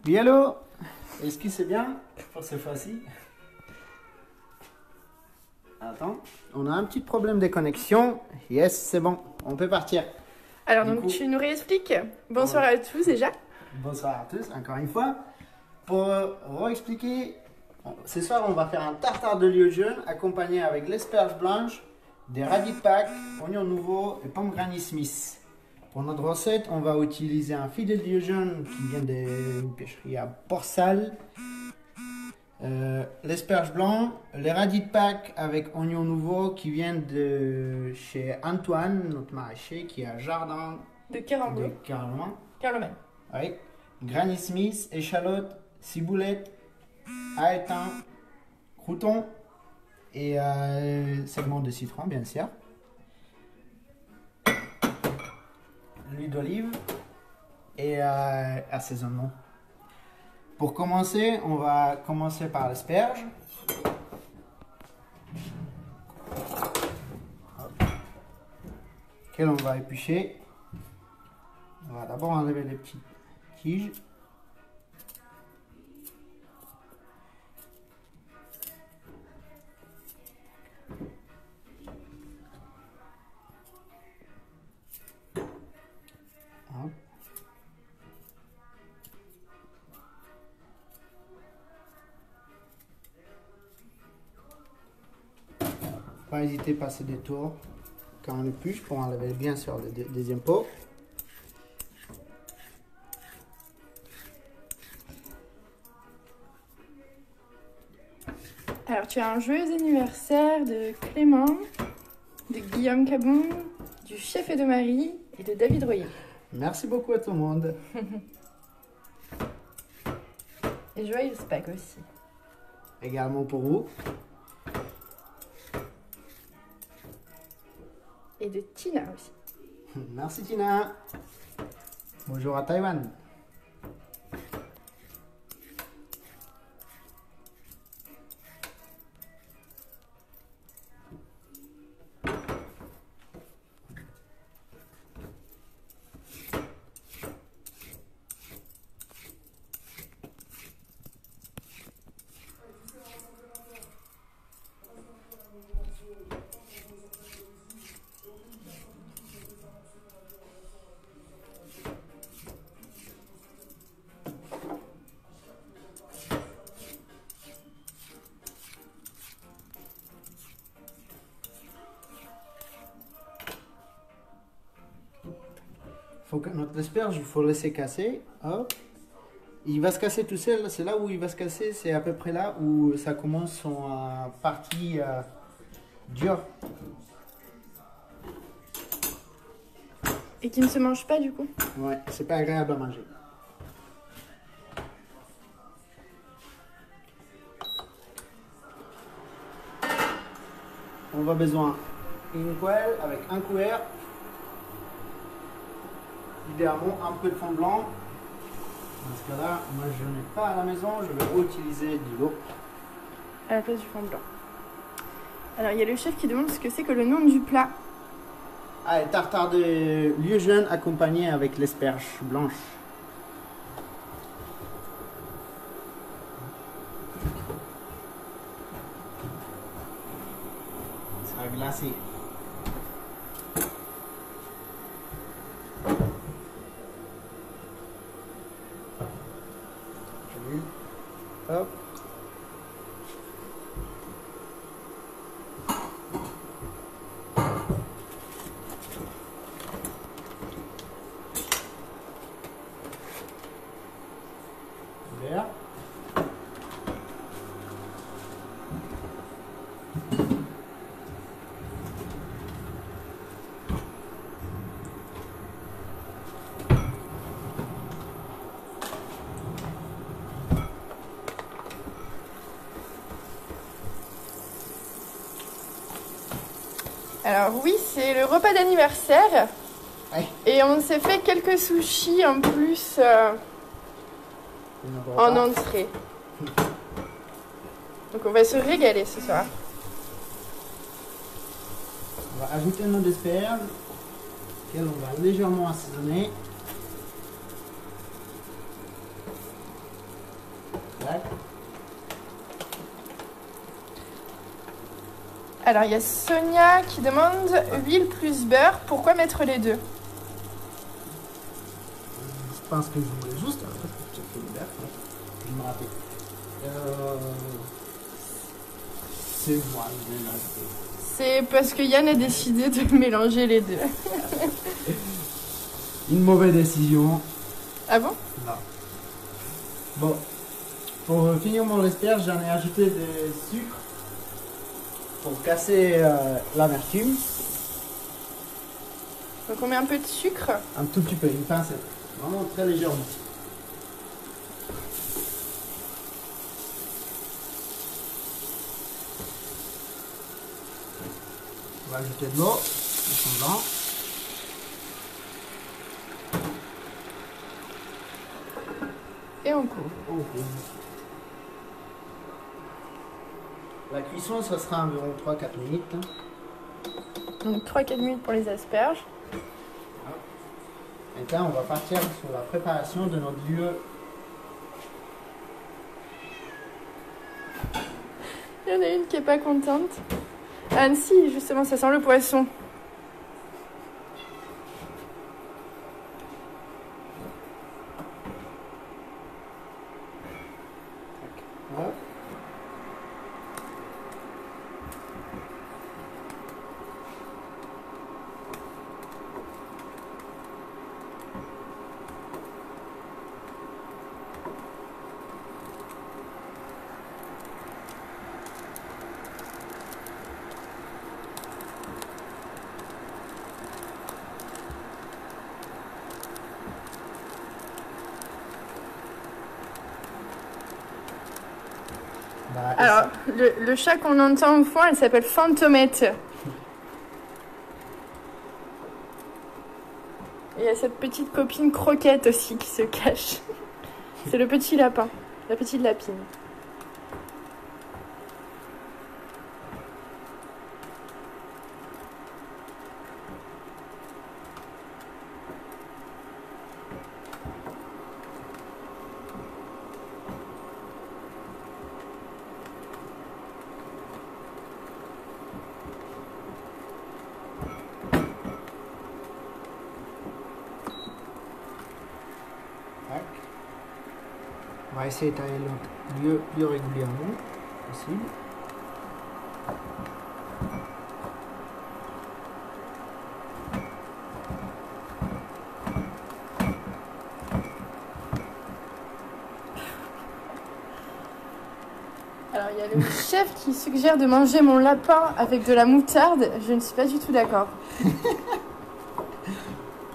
Oui, allô? Est-ce que c'est bien pour cette fois-ci? Attends, on a un petit problème de connexion. Yes, c'est bon, on peut partir. Alors, Du donc, coup- tu nous réexpliques. Bonsoir à tous déjà. Bonsoir à tous, encore une fois. Pour réexpliquer, ce soir on va faire un tartare de lieu jaune accompagné avec l'asperge blanche, des radis de Pâques, oignons nouveaux et pommes Granny Smith. Pour notre recette, on va utiliser un filet de lieu jaune qui vient d'une pêcherie à Port-Salle, l'asperge blanc, les radis de Pâques avec oignons nouveaux qui viennent de chez Antoine, notre maraîcher, qui a un jardin De de Carambeau. Carloman. Oui. Granny Smith, échalote, ciboulette, haétain, crouton et segments de citron, bien sûr. L'huile d'olive et assaisonnement. Pour commencer, on va commencer par l'asperge. Qu'elle on va éplucher. On va d'abord enlever les petites tiges. Hop. Pas hésiter à passer des tours quand on épluche pour enlever bien sûr le deuxième pot. Alors, tu as un joyeux anniversaire de Clément, de Guillaume Cabon, du chef et de Marie et de David Royer. Merci beaucoup à tout le monde. Et joyeuse Pâques aussi. Également pour vous. Et de Tina aussi. Merci Tina. Bonjour à Taïwan. Faut que notre asperge, il faut laisser casser. Hop. Il va se casser tout seul. C'est là où il va se casser. C'est à peu près là où ça commence son partie dure. Et qui ne se mange pas du coup. Ouais, c'est pas agréable à manger. On va besoin d'une poêle avec un couvert. Idéalement un peu de fond blanc. Dans ce cas-là, moi je n'ai pas à la maison, je vais utiliser de l'eau. À la place du fond blanc. Alors, il y a le chef qui demande ce que c'est que le nom du plat. Allez, tartare de lieu jaune accompagné avec l'asperge blanche. Ça sera glacé. Hop. Vert. Alors oui, c'est le repas d'anniversaire. Ouais. Et on s'est fait quelques sushis en plus Une en autre. entrée. Donc on va se régaler ce soir. On va ajouter notre asperge, qu'elle on va légèrement assaisonner. Tac. Alors, il y a Sonia qui demande huile plus beurre. Pourquoi mettre les deux? Je pense que je voulais juste. Je me rappelle. C'est moi, je vais l'ajouter. C'est parce que Yann a décidé de mélanger les deux. Une mauvaise décision. Ah bon? Non. Bon, pour finir mon asperge, j'en ai ajouté des sucres pour casser l'amertume. Donc on met un peu de sucre. Un tout petit peu, une pincée. Vraiment très légèrement. On va ajouter de l'eau, du fond blanc. Et on couvre. La cuisson, ça sera environ 3-4 minutes. Donc 3-4 minutes pour les asperges. Et là, on va partir sur la préparation de notre lieu. Il y en a une qui est pas contente. Anne, si, justement, ça sent le poisson. Hop. Bah, Alors, le chat qu'on entend au fond, elle s'appelle Fantomette. Et il y a cette petite copine Croquette aussi qui se cache. C'est le petit lapin, la petite lapine. tac. On va essayer d'étaler le lieu plus régulièrement possible. Alors, il y a le chef qui suggère de manger mon lapin avec de la moutarde. Je ne suis pas du tout d'accord.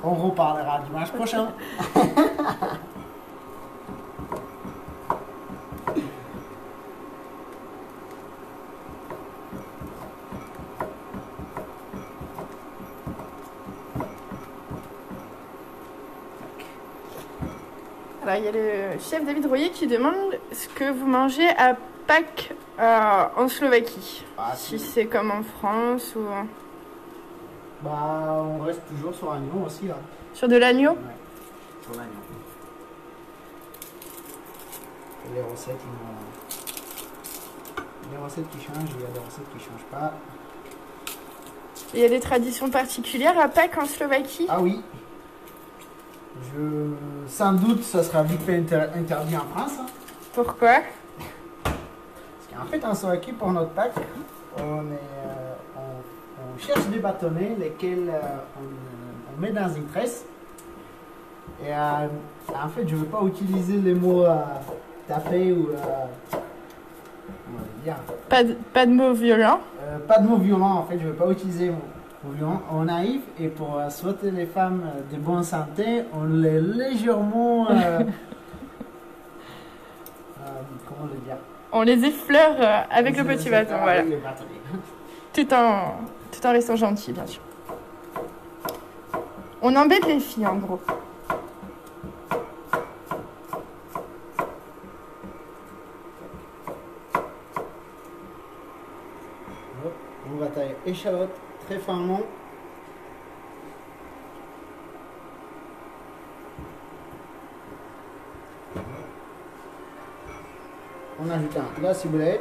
On reparlera dimanche prochain. Alors, il y a le chef David Royer qui demande ce que vous mangez à Pâques en Slovaquie. Ah, Si c'est comme en France ou bah, on reste toujours sur l'agneau aussi là. sur de l'agneau. Ouais, sur l'agneau. Les recettes, les recettes qui changent, il y a des recettes qui ne changent pas. Il y a des traditions particulières à Pâques en Slovaquie. Ah oui. Sans doute, ça sera vite fait interdit en France. Hein. Pourquoi? Parce qu'en fait, en Slovaquie, pour notre Pâques, on cherche des bâtonnets, lesquels on met dans une tresse. Et en fait, je ne veux pas utiliser les mots taper ou. On va dire. Pas de mots violents. Pas de mots violents, en fait, je ne veux pas utiliser mots violents. On naïf et pour souhaiter les femmes de bonne santé, on les légèrement. Comment le dire? On les effleure avec le petit bâton, voilà. Avec les bâtonnets. Tout en restant gentil, bien sûr. On embête les filles, en gros. On va tailler échalote très finement. on ajoute la ciboulette.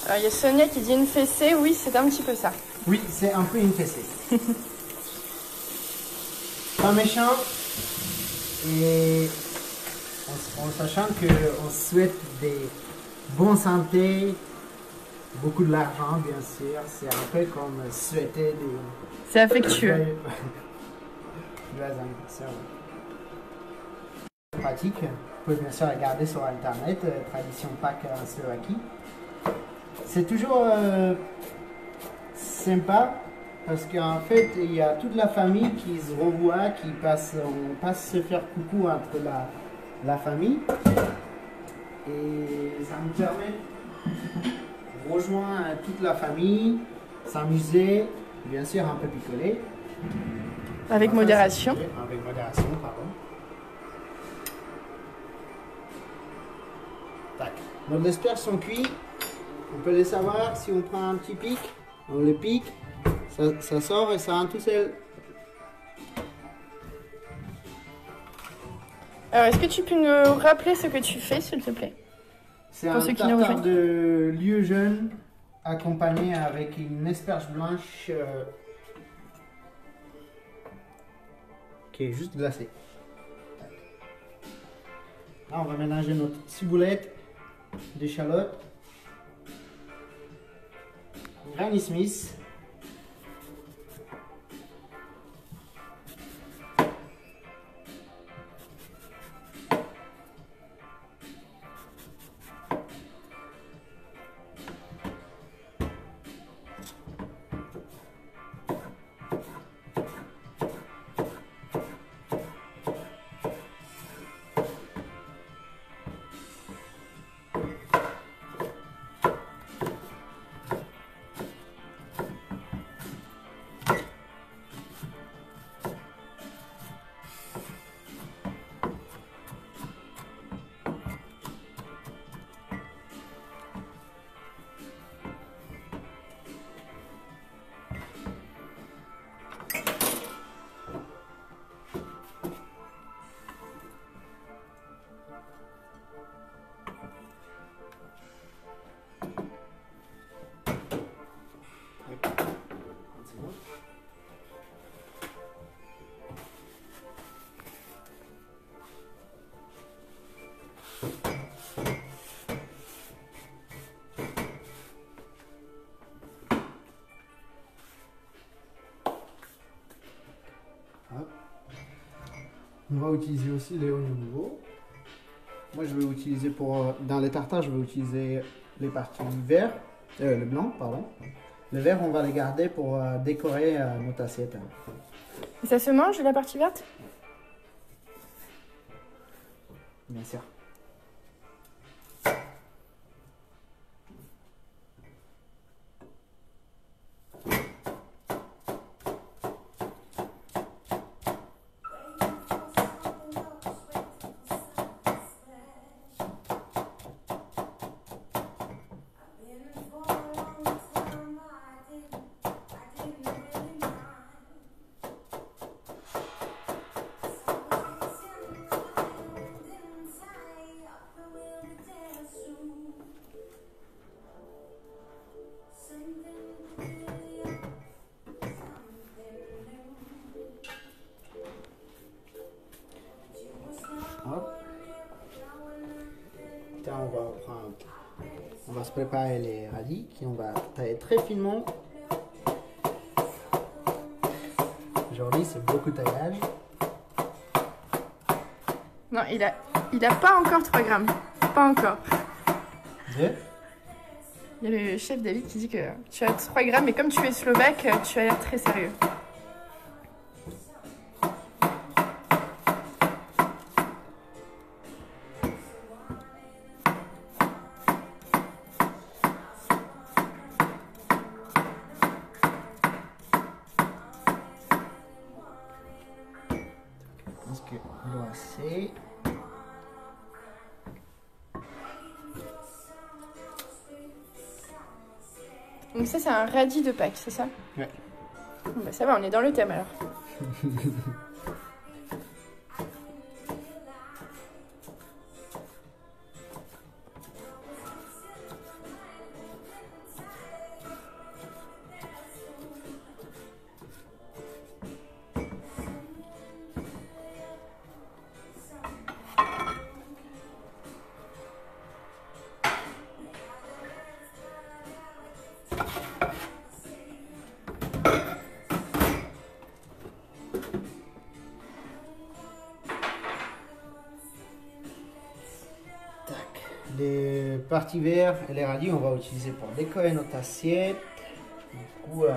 Alors il y a Sonia qui dit une fessée, oui c'est un petit peu ça. Oui, c'est un peu une fessée. Pas méchant. Et en sachant qu'on souhaite des bonnes santé, beaucoup de l'argent bien sûr. C'est un peu comme souhaiter des... C'est affectueux. Joyeux anniversaire. Pratique. Vous pouvez bien sûr regarder sur internet, tradition Pâques en Slovaquie. C'est toujours sympa parce qu'en fait il y a toute la famille qui se revoit, on passe se faire coucou entre la famille et ça nous permet de rejoindre toute la famille, s'amuser, bien sûr un peu picoler. Avec modération. Avec modération, pardon. Tac. Nos asperges sont cuits. On peut les savoir si on prend un petit pic, on le pique, ça sort et ça rentre tout seul. Alors est-ce que tu peux nous rappeler ce que tu fais s'il te plaît? C'est un tartare de lieu jeune accompagné avec une asperge blanche qui est juste glacée. Là on va mélanger notre ciboulette, d'échalotes, Granny Smith. On va utiliser aussi les oignons nouveaux. Moi, je vais utiliser dans les tartares, je vais utiliser les parties vert, le blanc, pardon. Le vert, on va les garder pour décorer notre assiette. Et ça se mange la partie verte? Bien sûr. Hop. Tiens, on va se préparer les radis qu'on va tailler très finement. Aujourd'hui, c'est beaucoup de taillage. Non, il a pas encore 3 grammes. Pas encore. Deux. Il y a le chef David qui dit que tu as 3 grammes, mais comme tu es slovaque, tu as l'air très sérieux. Je pense que l'eau assez. Donc ça, c'est un radis de Pâques, c'est ça? Ouais. Bah, ça va, on est dans le thème alors. Les parties vertes et les radis, on va utiliser pour décorer notre assiette. Du coup, là,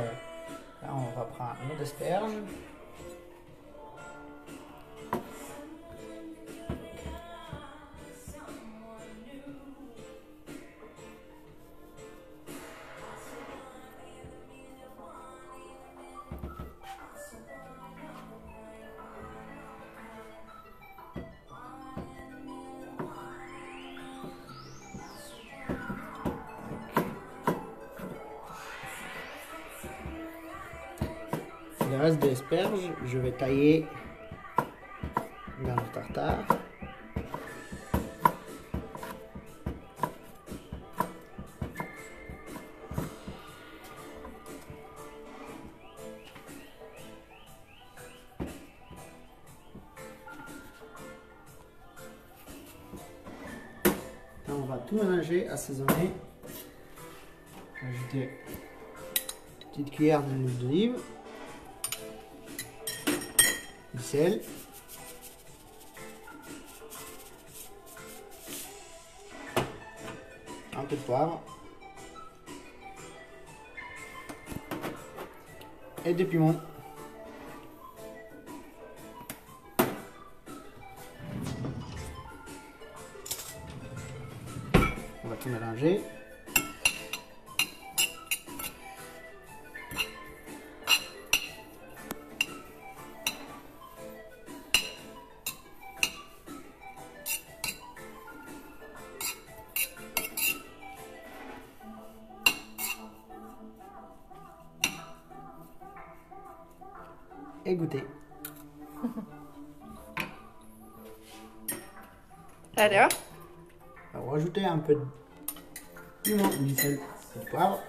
on va prendre notre asperge. Le reste de l'asperge, je vais tailler dans le tartare. Là, on va tout mélanger, assaisonner. Ajouter une petite cuillère d'huile d'olive. Du sel, un peu de poivre et du piment. On va tout mélanger. Et goûter. Alors, On va rajouter un peu de piment, du sel et du poivre.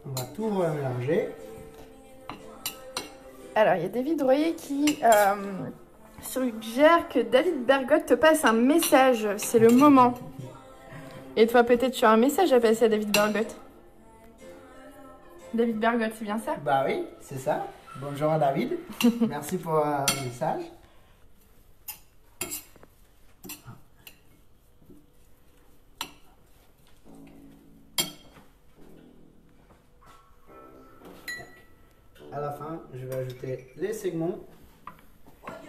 On va tout mélanger. alors, il y a David Royer qui suggère que David Bergotte te passe un message. C'est le moment. Et toi, peut-être tu as un message à passer à David Bergotte. David Bergotte, c'est bien ça? Bah oui, c'est ça. Bonjour à David. Merci pour le message. À la fin, je vais ajouter les segments.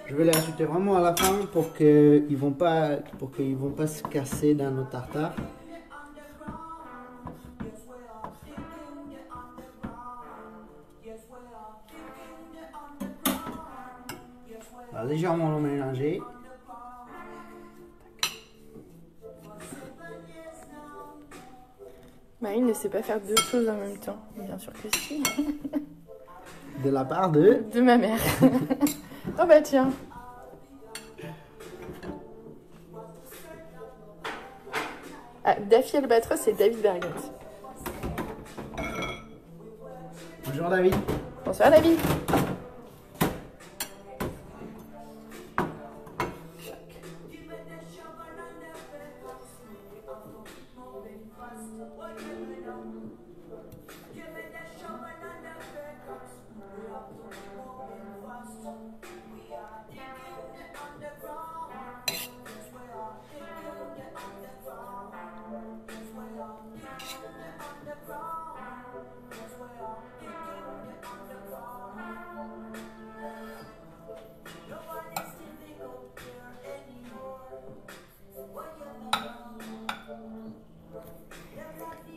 Je vais les ajouter vraiment à la fin pour qu'ils vont pas se casser dans nos tartares. On va légèrement le mélanger. Marine ne sait pas faire deux choses en même temps. Bien sûr que si. De la part de... De ma mère. Oh bah tiens. Ah, Daffy Albatros et David Bergotte. Bonjour David. Bonsoir David.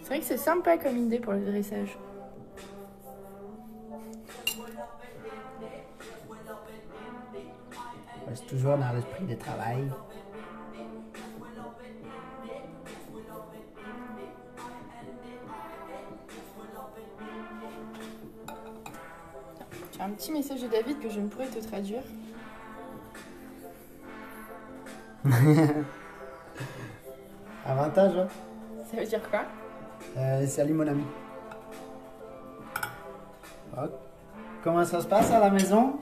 C'est vrai que c'est sympa comme idée pour le dressage. On reste toujours dans l'esprit de travail. J'ai un petit message de David que je ne pourrais te traduire. Avantage, hein? Ça veut dire quoi? Salut mon ami. Oh. Comment ça se passe à la maison?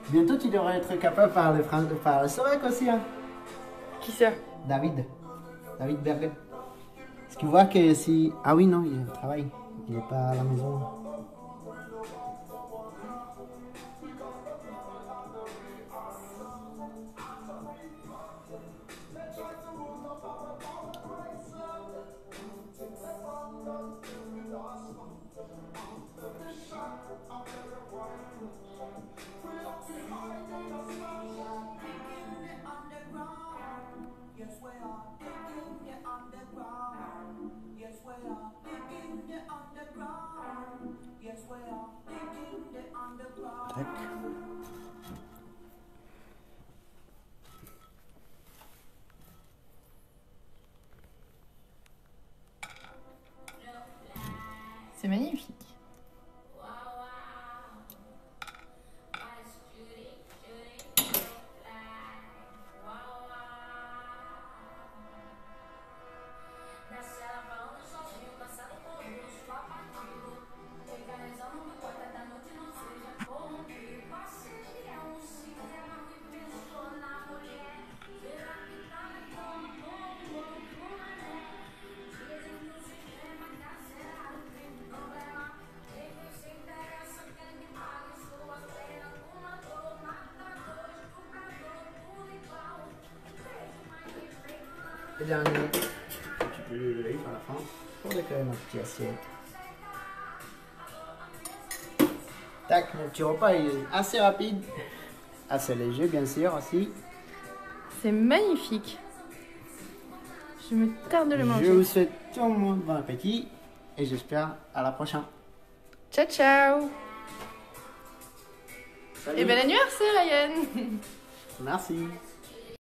Bientôt tu devrais être capable de parler Sorek aussi, hein? Qui ça? David Berger. Parce qu'il voit que si... Ah oui, non, il est au travail. Il n'est pas à la maison. Tac. C'est magnifique. Et dernier, tu peux le lever à la fin pour décorer notre petite assiette. Tac, mon petit repas est assez rapide, assez léger bien sûr aussi. C'est magnifique. Je me tarde de le manger. Je vous souhaite tout le monde bon appétit et j'espère à la prochaine. Ciao, ciao. Salut. Et bel anniversaire, Ryan. Merci.